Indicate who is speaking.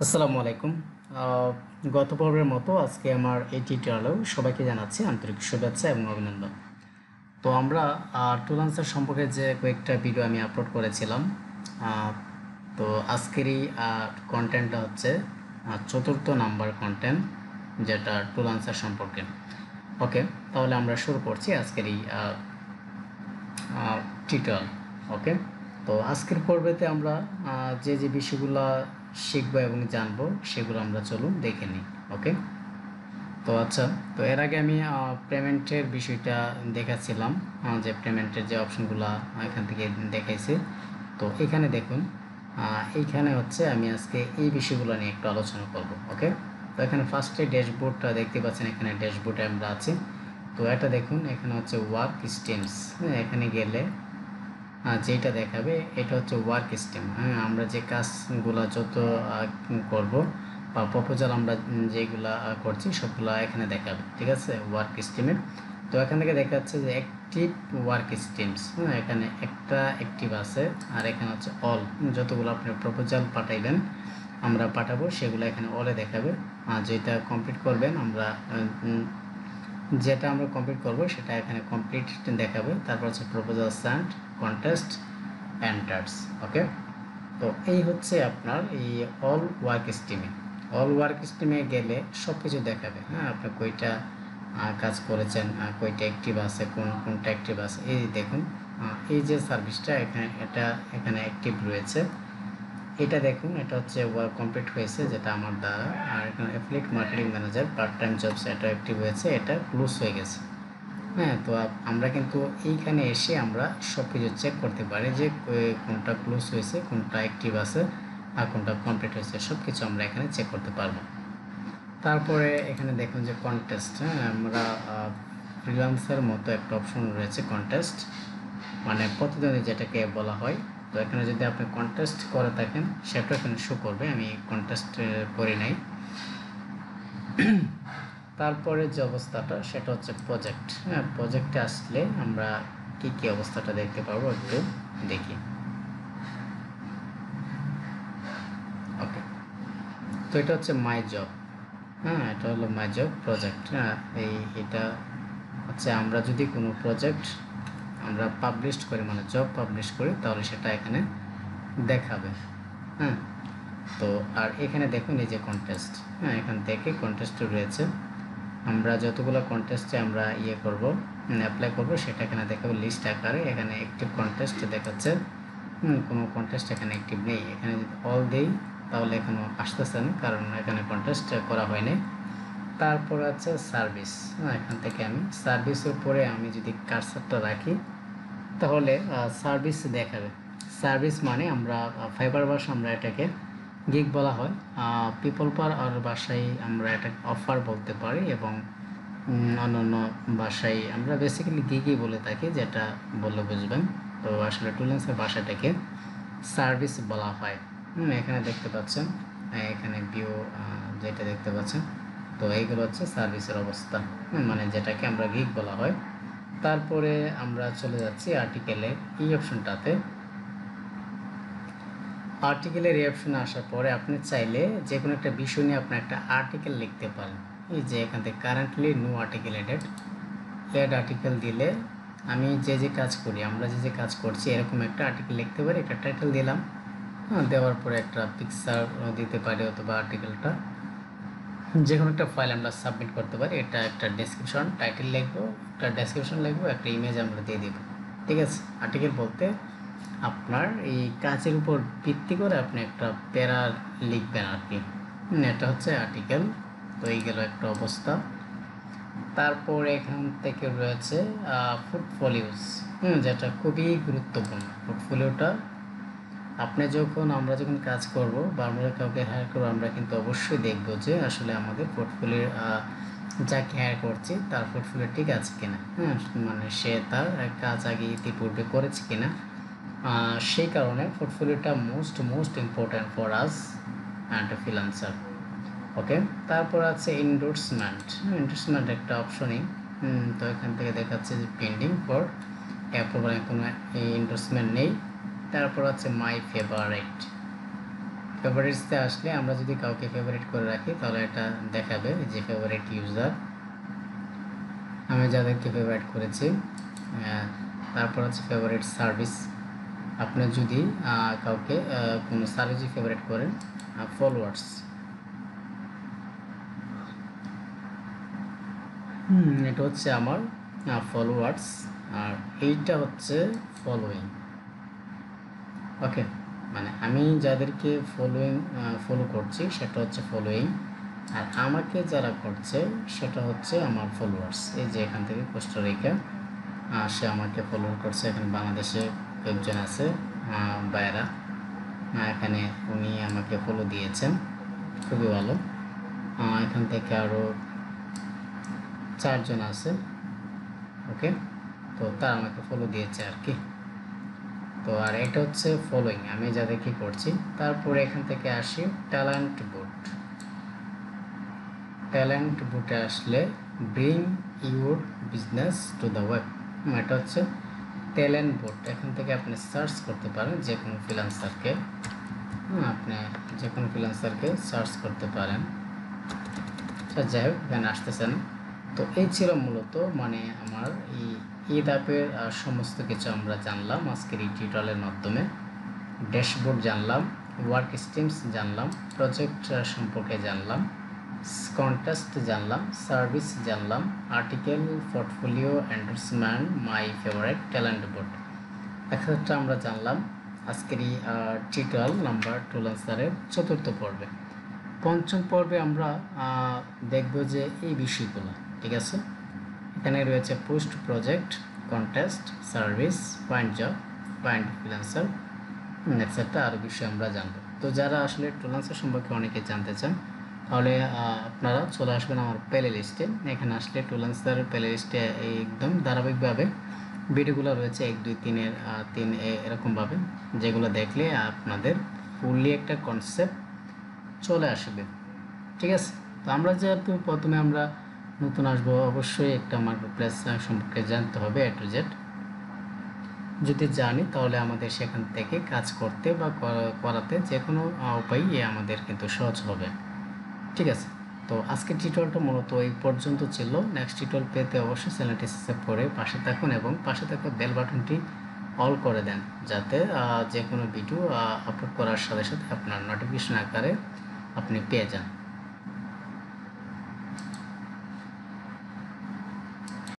Speaker 1: আসসালামু আলাইকুম। আহ, গত পর্বের মতো আজকে আমার এই টিউটোরিয়ালেও সবাইকে জানাচ্ছি আন্তরিক শুভেচ্ছা এবং অভিনন্দন। তো আমরা টুলান্সার সম্পর্কে যে কয়েকটা ভিডিও আমি আপলোড করেছিলাম, আহ, তো আজকের এই কন্টেন্টটা হচ্ছে চতুর্থ নাম্বার কন্টেন্ট, যেটা টুলান্সার সম্পর্কে। ওকে, তাহলে আমরা শুরু করছি আজকের এই টিউটোরিয়াল। ওকে, তো আজকের পর্বেতে আমরা যে যে বিষয়গুলো শিখবো এবং জানবো সেগুলো আমরা চলুন দেখে নিই। ওকে, তো আচ্ছা, তো এর আগে আমি পেমেন্টের বিষয়টা দেখাচ্ছিলাম, যে পেমেন্টের যে অপশনগুলো এখান থেকে দেখাইছি। তো এখানে দেখুন, এইখানে হচ্ছে আমি আজকে এই বিষয়গুলো নিয়ে একটু আলোচনা করব। ওকে, তো এখানে ফার্স্টে ড্যাশবোর্ডটা দেখতে পাচ্ছেন, এখানে ড্যাশবোর্ডে আমরা আছি। তো এটা দেখুন, এখানে হচ্ছে ওয়ার্ক স্ট্রিমস। এখানে গেলে যেটা দেখাবে এটা হচ্ছে ওয়ার্ক স্ট্রিম। আমরা যে কাজগুলো যত করব বা প্রপোজাল আমরা যেগুলা করছি সবগুলো এখানে দেখাবে, ঠিক আছে, ওয়ার্ক স্ট্রিমে। তো এখান থেকে দেখা যাচ্ছে যে অ্যাক্টিভ ওয়ার্ক স্ট্রিমস, এখানে একটা অ্যাক্টিভ আছে, আর এখানে হচ্ছে অল, যতগুলো আপনি প্রপোজাল পাঠাইবেন আমরা পাঠাবো সেগুলো এখানে অলে দেখাবে। আর যেটা কমপ্লিট করবেন আমরা যেটা আমরা কমপ্লিট করব সেটা এখানে কমপ্লিট দেখাবে। তারপর হচ্ছে প্রপোজাল সেন্ড, কন্টেস্ট, এন্টার্স। ওকে, তো এই হচ্ছে আপনার এই অল ওয়ার্ক স্ট্রিমে। অল ওয়ার্ক স্ট্রিমে গেলে সব কিছু দেখাবে। আপনি কয়টা কাজ করেছেন, কয়টা অ্যাক্টিভ আছে, কোনটা অ্যাক্টিভ আছে। এই দেখুন, এই যে সার্ভিসটা এখানে অ্যাক্টিভ রয়েছে, এটা দেখুন, এটা হচ্ছে ওয়ার্ক কমপ্লিট হয়েছে যেটা আমার দ্বারা। আর এখানে affiliate marketing manager part time jobs, এটা অ্যাক্টিভ হয়েছে, এটা ক্লোজ হয়ে গেছে। তো আমরা কিন্তু এইখানে এসে আমরা সব কিছু চেক করতে পারি যে কোনটা ক্লোজ হয়েছে, কোনটা অ্যাক্টিভ আছে, আর কোনটা কমপ্লিট হয়েছে, সব কিছু আমরা এখানে চেক করতে পারবো। তারপরে এখানে দেখুন যে কন্টেস্ট, আমরা ফ্রিল্যান্সের মতো একটা অপশন রয়েছে কন্টেস্ট, মানে প্রতিদ্বন্দ্বী যেটাকে বলা হয়। তো এখানে যদি আপনি কন্টেস্ট করে থাকেন সেটা এখানে শো করবে। আমি কন্টেস্ট করি নাই। তারপরে যে অবস্থাটা সেটা হচ্ছে প্রজেক্ট। প্রজেক্টে আসলে আমরা কি কি অবস্থাটা দেখতে পারবো একটু দেখি। ওকে, তো এটা হচ্ছে মাই জব। এটা হলো মাই জব প্রজেক্ট। এটা হচ্ছে আমরা যদি কোনো প্রজেক্ট আমরা পাবলিশ করি, মানে জব পাবলিশ করি, তাহলে সেটা এখানে দেখাবে। হ্যাঁ, তো আর এখানে দেখুন এই যে কন্টেস্ট, এখান থেকে কন্টেস্ট রয়েছে। আমরা যতগুলো কন্টেস্টে আমরা করব, অ্যাপ্লাই করব, সেটা এখানে দেখাবে লিস্ট আকারে। এখানে অ্যাক্টিভ কন্টেস্ট দেখাচ্ছে, কোনো কন্টেস্ট এখানে অ্যাক্টিভ নেই। এখানে যদি অল দেই তাহলে এখানে আসতেছে না, কারণ এখানে কন্টেস্ট করা হয়নি। তারপর আছে সার্ভিস। এখান থেকে আমি সার্ভিসের উপরে আমি যদি কার্সারটা রাখি তাহলে সার্ভিস দেখাবে। সার্ভিস মানে আমরা ফাইবার ভাষা আমরা এটাকে গিগ বলা হয়, পিপল পার আর ভাষায় আমরা এটাকে অফার বলতে পারি, এবং অন্যান্য ভাষায় আমরা বেসিক্যালি গিগই বলে থাকি, যেটা বললে বুঝবেন। তো আসলে টুলেন্সের ভাষাটাকে সার্ভিস বলা হয়। এখানে দেখতে পাচ্ছেন, এখানে ভিউ যেটা দেখতে পাচ্ছেন, তো এইগুলো হচ্ছে সার্ভিসের অবস্থা, মানে যেটাকে আমরা গিগ বলা হয়। তারপরে আমরা চলে যাচ্ছি আর্টিকেলের এই অপশনটাতে। আর্টিকেলের এই অপশনে আসার পরে আপনি চাইলে যে কোনো একটা বিষয় নিয়ে আপনি একটা আর্টিকেল লিখতে পারেন। এই যে এখান থেকে currently no article added, add article দিলে আমি যে কাজ করি, আমরা যে কাজ করছি এরকম একটা আর্টিকেল লিখতে পারি। একটা টাইটেল দিলাম, দেওয়ার পরে একটা পিকচার দিতে পারি, অথবা আর্টিকেলটা যে কোনো একটা ফাইল আমরা সাবমিট করতে পারি। এটা একটা ডেসক্রিপশন, টাইটেল লিখবো, একটা ডেসক্রিপশন লিখবো, একটা ইমেজ আমরা দিয়ে দিব, ঠিক আছে। আর্টিকেল বলতে আপনার এই কাজের উপর ভিত্তি করে আপনি একটা প্যারা লিখবেন আর কি। এটা হচ্ছে আর্টিকেল। তো এই গেল একটা অবস্থা। তারপর এখান থেকে রয়েছে পোর্টফোলিওস, যেটা খুবই গুরুত্বপূর্ণ। পোর্টফোলিওটা আমরা যখন কাজ করব বা আমরা কাউকে হায়ার করবো, আমরা কিন্তু অবশ্যই দেখব যে আসলে আমাদের পোর্টফোলিও যাকে হায়ার করছি তার পোর্টফোলিও ঠিক আছে কিনা, মানে সে তার কাজ আগে ইতিপূর্বে করেছে কিনা। সেই কারণে পোর্টফোলিওটা most important for us and freelancer. Okay, তারপর আছে ইন্ডোর্সমেন্ট একটা অপশনই। তো এখান থেকে দেখাচ্ছে যে পেন্ডিং ফর অ্যাপ্রুভাল, কোনো ইন্ডোর্সমেন্ট নেই। তারপর আছে মাই ফেভারিট। ফেভারিটসে আসলে আমরা যদি কাউকে ফেভারিট করে রাখি তাহলে এটা দেখাবে যে ফেভারিট ইউজার, আমি যাদেরকে ফেভারিট করেছি। তারপর হচ্ছে ফেভারিট সার্ভিস, আপনি যদি কাউকে কোনো সার্ভিস ফেভারিট করেন। ফলোয়ার্স, এটা হচ্ছে আমার ফলোয়ার্স, আর এইটা হচ্ছে ফলোয়িং। ওকে, মানে আমি যাদেরকে ফলো করছি সেটা হচ্ছে ফলোয়িং, আর আমাকে যারা করছে সেটা হচ্ছে আমার ফলোয়ার্স। এই যে এখান থেকে কোস্টারিকা, সে আমাকে ফলো করছে। এখানে বাংলাদেশে কয়েকজন আছে বাইরা, এখানে উনি আমাকে ফলো দিয়েছেন, খুবই ভালো। এখান থেকে আরও 4 জন আছে। ওকে, তো তারা আমাকে ফলো দিয়েছে আর কি। তো আর এটা হচ্ছে ফলোইং, আমি যাদেরকে করছি। তারপরে এখান থেকে আসি ট্যালেন্ট বুট। ট্যালেন্ট বুটে আসলে bring your business to the web, এটা হচ্ছে ট্যালেন্ট বুট। এখান থেকে আপনি সার্চ করতে পারেন যে কোনো ফ্রিল্যান্সারকে, আপনি যে কোনো ফ্রিল্যান্সারকে সার্চ করতে পারেন। যাই হোক, এখানে আসতেছেন। তো এই ছিল মূলত মানে আমার এই ধাপের সমস্ত কিছু আমরা জানলাম আজকের এই টিউটোরিয়ালের মাধ্যমে। ড্যাশবোর্ড জানলাম, ওয়ার্ক স্ট্রিমস জানলাম, প্রজেক্ট সম্পর্কে জানলাম, কন্টেস্ট জানলাম, সার্ভিস জানলাম, article, portfolio, endorsement, my favourite, talent board, একটা আমরা জানলাম আজকের এই টিউটোরিয়াল নাম্বার ট্রুল্যান্সারের 4র্থ পর্বে। 5ম পর্বে আমরা দেখব যে এই বিষয়গুলো, ঠিক আছে। এখানে রয়েছে post project, contest, service, point job, point freelancer, etcetera আরও বিষয় আমরা জানব। তো যারা আসলে ট্রুল্যান্সার সম্পর্কে অনেকে জানতে চান তাহলে আপনারা চলে আসবেন আমার প্লে লিস্টে। এখানে আসলে ট্রুল্যান্সার প্লে লিস্টে একদম ধারাবাহিকভাবে ভিডিওগুলো রয়েছে 1, 2, 3 এরকমভাবে, যেগুলো দেখলে আপনাদের ফুললি একটা কনসেপ্ট চলে আসবে, ঠিক আছে। তো আমরা যেহেতু প্রথমে আমরা নতুন আসবো, অবশ্যই একটা মার্কেট প্লেস সম্পর্কে জানতে হবে A to Z। যদি জানি তাহলে আমাদের সেখান থেকে কাজ করতে বা করাতে যে কোনো উপায়ই আমাদের কিন্তু সহজ হবে, ঠিক আছে। তো আজকের টিউটোরিয়ালটা মূলত এই পর্যন্ত ছিল। নেক্সট টিউটোরিয়াল পেতে অবশ্যই চ্যানেলটি সাবস্ক্রাইব করে পাশে থাকুন এবং পাশে থাকা বেল বাটনটি অল করে দেন, যাতে যে কোনো ভিডিও আপলোড করার সাথে সাথে আপনার নোটিফিকেশন আকারে আপনি পেয়ে যান।